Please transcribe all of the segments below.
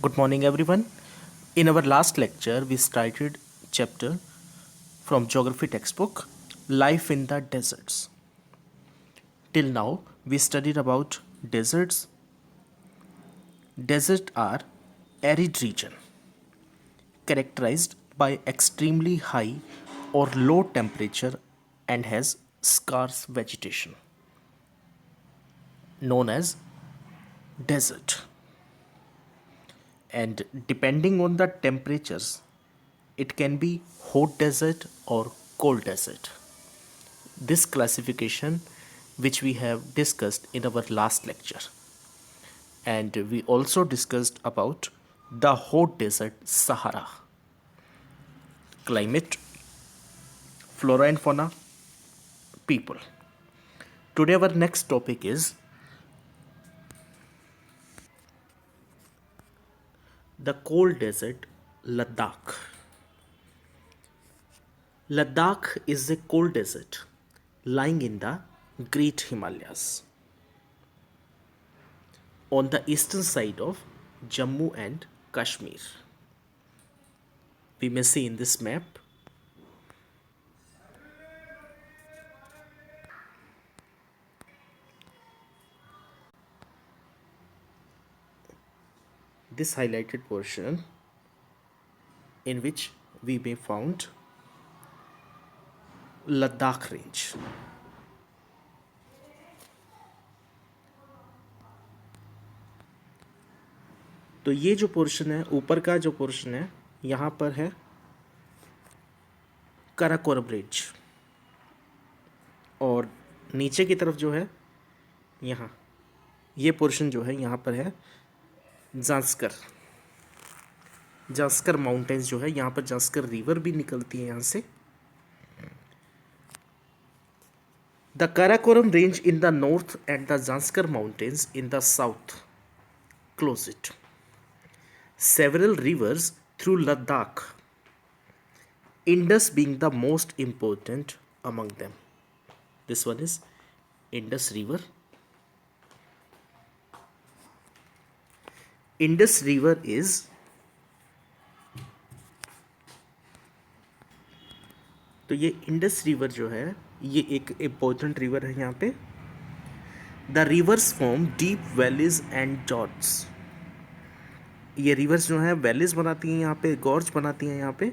Good morning, everyone. In our last lecture, we started chapter from geography textbook, Life in the Deserts. Till now, we studied about deserts. Deserts are arid region characterized by extremely high or low temperature and has scarce vegetation known as desert. And depending on the temperatures, it can be hot desert or cold desert. This classification which we have discussed in our last lecture, and we also discussed about the hot desert Sahara, climate, flora and fauna, people. Today our next topic is the cold desert Ladakh. Ladakh is a cold desert lying in the Great Himalayas on the eastern side of Jammu and Kashmir. We may see in this map this highlighted portion in which we may found Ladakh range. तो ये जो portion है, ऊपर का जो portion है, यहाँ पर है काराकोरम रेंज और नीचे की तरफ जो है यहाँ ये पोर्शन जो है यहाँ पर है जांस्कर जांस्कर माउंटेन्स जो है यहाँ पर जांस्कर रिवर भी निकलती है यहाँ से. The Karakoram range in the north and the Zanskar mountains in the south close it. Several rivers through Ladakh, Indus being the most important among them. This one is Indus River. Indus River is तो ये Indus river जो है ये एक important river है यहाँ पे. The reverse form deep valleys and George. ये रिवर्स जो है वैलीज बनाती हैं यहाँ पे, गॉर्ज बनाती हैं यहाँ पे.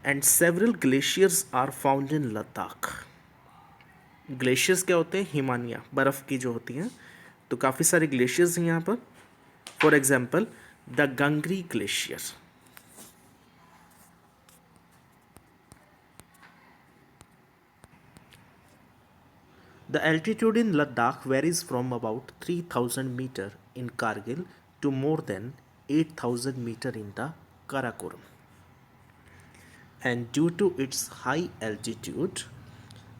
And several glaciers are found in Ladakh. Glaciers क्या होते हैं? हिमानियाँ, बर्फ़ की जो होती हैं. तो काफ़ी सारे ग्लेशियर्स हैं यहाँ पर. For example the Gangri glacier. The altitude in Ladakh varies from about 3000 meter in Kargil to more than 8000 meter in the Karakoram. And due to its high altitude,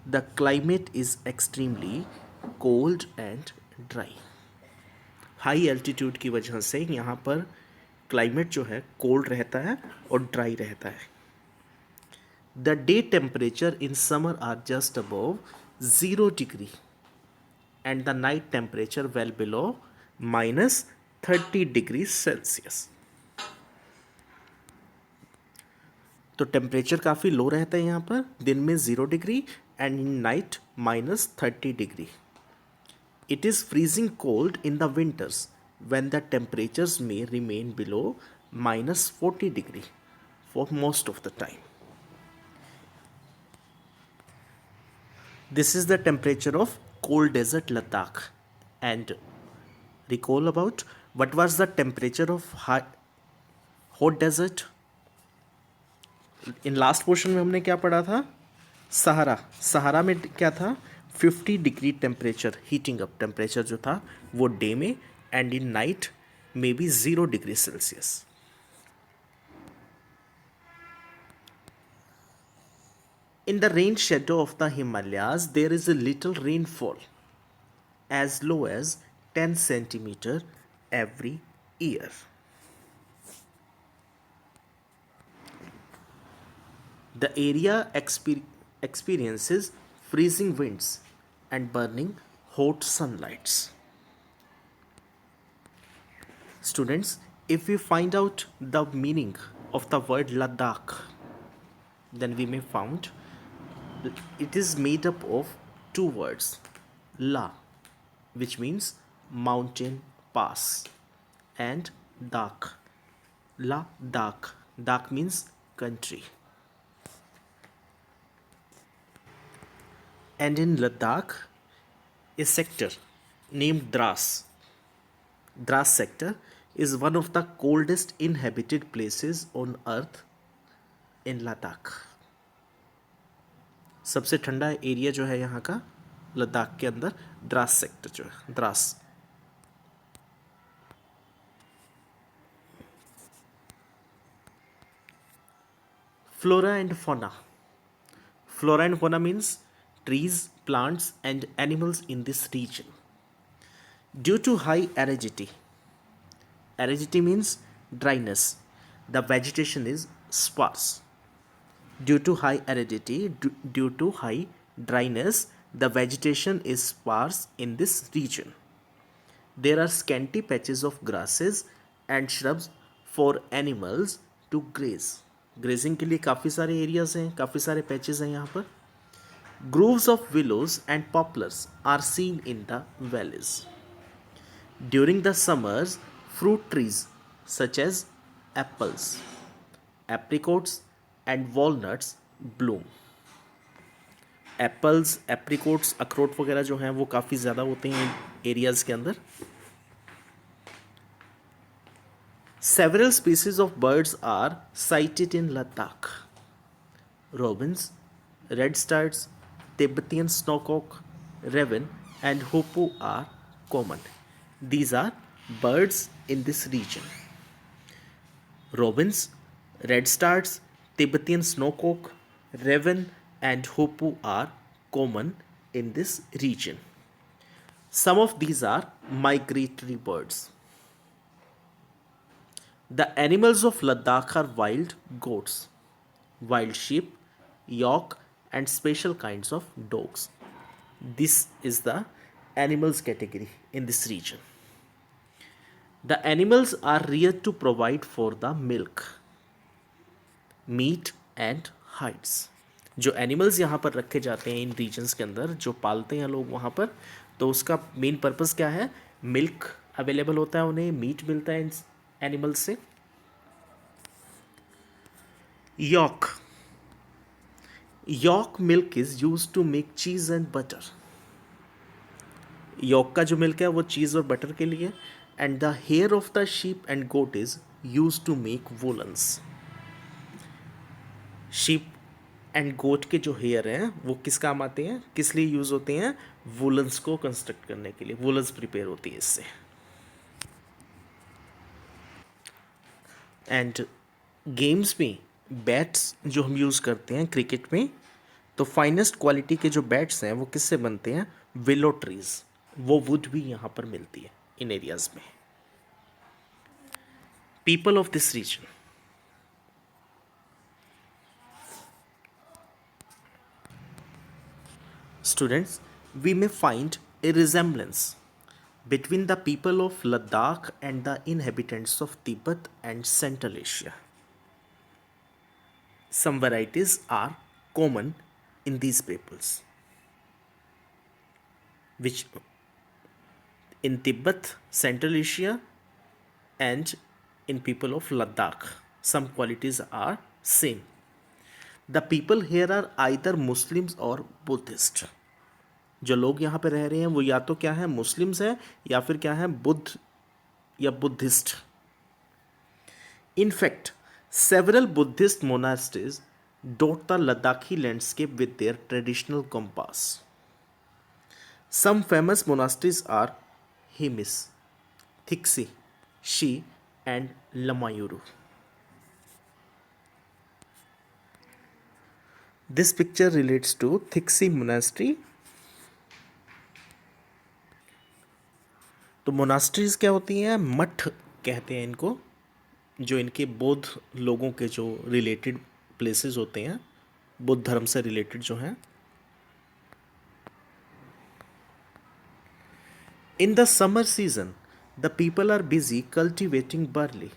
the climate is extremely cold and dry. High altitude की वजह से यहाँ पर climate जो है cold रहता है और ड्राई रहता है. The day temperature in summer are just above 0 degree and the night temperature well below minus 30 degrees Celsius. तो टेम्परेचर काफ़ी लो रहता है यहाँ पर, दिन में 0 degree and in night minus 30 degree. It is freezing cold in the winters when the temperatures may remain below minus 40 degree for most of the time. This is the temperature of cold desert Ladakh. And recall about what was the temperature of hot desert. In last portion में हमने क्या पढ़ा था? सहारा में क्या था? 50 degree temperature heating up temperature जो था वो डे में एंड इन नाइट में बी 0 degree Celsius. In the rain shadow of the Himalayas, there is a little rainfall as low as 10 centimeter every year. The area experiences freezing winds and burning hot sunlights. Students, If we find out the meaning of the word Ladakh, then we may found it is made up of two words, La, which means mountain pass, and Dak. La Dak. Dak means country. And in Ladakh, a sector named Dras. Dras sector is one of the coldest inhabited places on earth in Ladakh. सबसे ठंडा area जो है यहाँ का लद्दाख के अंदर Dras sector जो है, Dras. Flora and fauna. Flora and fauna means trees, plants, and animals in this region. Due to high aridity, aridity means dryness, the vegetation is sparse. Due to high aridity, due to high dryness, the vegetation is sparse in this region. There are scanty patches of grasses and shrubs for animals to graze. Grazing के लिए काफ़ी सारे areas हैं, काफ़ी सारे patches हैं यहाँ पर. Groves of willows and poplars are seen in the valleys. During the summers, fruit trees such as apples, apricots, and walnuts bloom. Apples, apricots, अखरोट वगैरह जो हैं वो काफ़ी ज़्यादा होते हैं एरियाज़ के अंदर. Several species of birds are sighted in Ladakh. Robins, redstarts, Tibetan snowcock, raven, and hoopoe are common. These are birds in this region. Robins, redstarts, Tibetan snowcock, raven, and hoopoe are common in this region. Some of these are migratory birds. The animals of Ladakh are wild goats, wild sheep, yak, and special kinds of dogs. This is the animals category in this region. The animals are reared to provide for the milk, meat, and hides. जो animals यहाँ पर रखे जाते हैं इन regions के अंदर, जो पालते हैं लोग वहाँ पर, तो उसका मेन पर्पस क्या है? मिल्क अवेलेबल होता है उन्हें, मीट मिलता है इन एनिमल्स से. Yak. Yak milk is use to make cheese and butter. Yak का जो मिल्क है वो चीज़ और बटर के लिए. And the hair of the sheep and goat is use to make woollens. Sheep and goat के जो हेयर हैं वो किस काम आते हैं, किस लिए यूज़ होते हैं? वोलन्स को कंस्ट्रक्ट करने के लिए. वोलन्स प्रिपेयर होती है इससे. एंड गेम्स में बैट्स जो हम यूज़ करते हैं क्रिकेट में, तो फाइनेस्ट क्वालिटी के जो बैट्स हैं वो किससे बनते हैं? Willow trees. वो वुड भी यहाँ पर मिलती है इन एरियाज में. People of this region. Students, we may find a resemblance between the people of Ladakh and the inhabitants of Tibet and Central Asia. Some varieties are common in these peoples, which in Tibet, Central Asia, and in people of Ladakh, some qualities are same. The people here are either Muslims or Buddhist. जो लोग यहाँ पे रह रहे हैं वो या तो क्या है, मुस्लिम्स हैं, या फिर क्या है, बुद्ध या Buddhist. In fact, several Buddhist monasteries dot the Ladakhi landscape with their traditional compass. Some famous monasteries are Hemis, Thiksi, Shi, and Lamayuru. This picture relates to Thiksi monastery. तो मोनास्ट्रीज क्या होती हैं? मठ कहते हैं इनको, जो इनके बौद्ध लोगों के जो रिलेटेड प्लेसेस होते हैं, बुद्ध धर्म से रिलेटेड जो हैं. In the summer season The people are busy cultivating barley,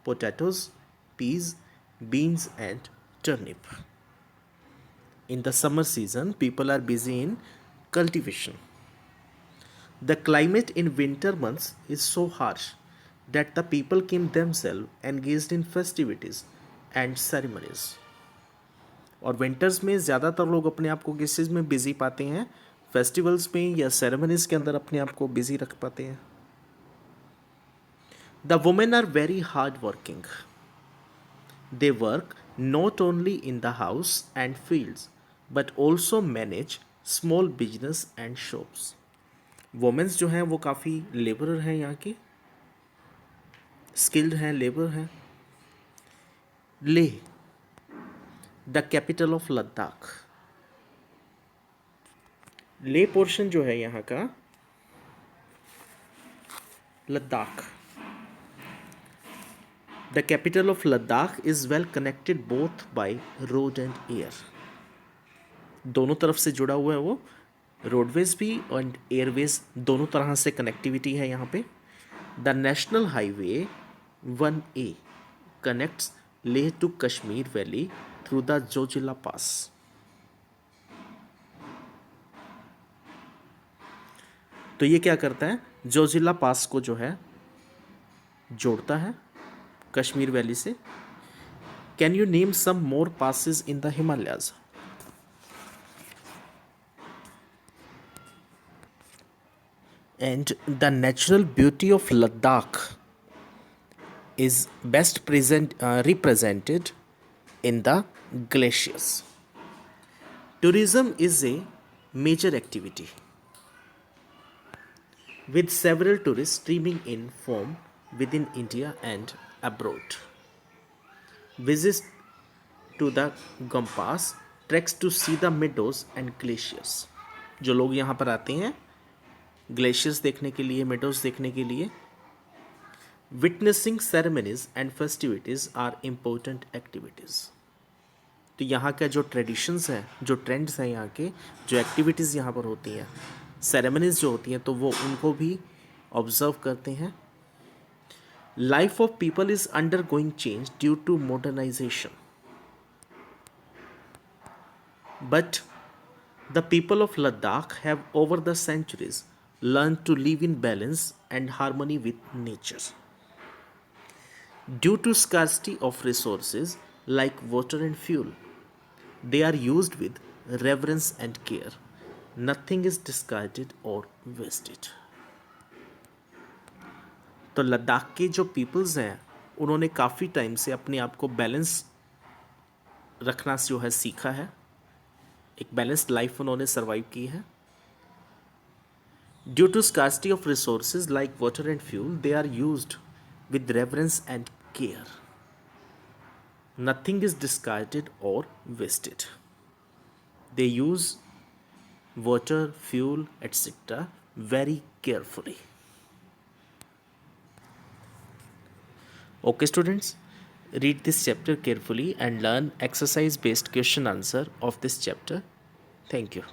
potatoes, peas, beans, and turnip. In the summer season, people are busy in cultivation. The climate in winter months is so harsh that the people keep themselves engaged in festivities and ceremonies. और winters में ज़्यादातर लोग अपने आप को किस चीज़ में busy पाते हैं, फेस्टिवल्स में या सेरेमनीज के अंदर अपने आप को बिजी रख पाते हैं. The women are very hard working. They work not only in the house and fields but also manage small business and shops. Women's जो हैं वो काफ़ी लेबरर हैं, यहाँ की स्किल्ड हैं, लेबर हैं. Leh, the capital of Ladakh. ले पोर्शन जो है यहाँ का, Ladakh. The capital of Ladakh is well connected both by road and air. दोनों तरफ से जुड़ा हुआ है वो, रोडवेज भी और एयरवेज दोनों तरह से कनेक्टिविटी है यहाँ पे. The national highway 1A connects Leh to Kashmir valley through the Zojila pass. तो ये क्या करता है, जोजिला पास को जो है जोड़ता है कश्मीर वैली से. Can you name some more passes in the Himalayas? And the natural beauty of Ladakh is best represented in the glaciers. Tourism is a major activity with several tourists streaming in from within India and abroad. Visits to the Gompas, treks to see the meadows and glaciers. जो लोग यहाँ पर आते हैं glaciers देखने के लिए, meadows देखने के लिए. Witnessing ceremonies and festivities are important activities. तो यहाँ का जो ट्रेडिशंस हैं, जो ट्रेंड्स हैं, यहाँ के जो एक्टिविटीज़ यहाँ पर होती हैं, सेरेमनीज जो होती हैं, तो वो उनको भी ऑब्जर्व करते हैं. Life of people is undergoing change due to modernisation, but the people of Ladakh have over the centuries learn to live in balance and harmony with nature. Due to scarcity of resources like water and fuel, they are used with reverence and care. Nothing is discarded or wasted. तो लद्दाख के जो peoples हैं उन्होंने काफ़ी time से अपने आप को बैलेंस रखना जो है सीखा है. एक बैलेंस्ड लाइफ उन्होंने सर्वाइव की है. Due to scarcity of resources like water and fuel, they are used with reverence and care. Nothing is discarded or wasted. They use water, fuel, etc. very carefully. Okay, students, read this chapter carefully and learn exercise-based question answer of this chapter. Thank you.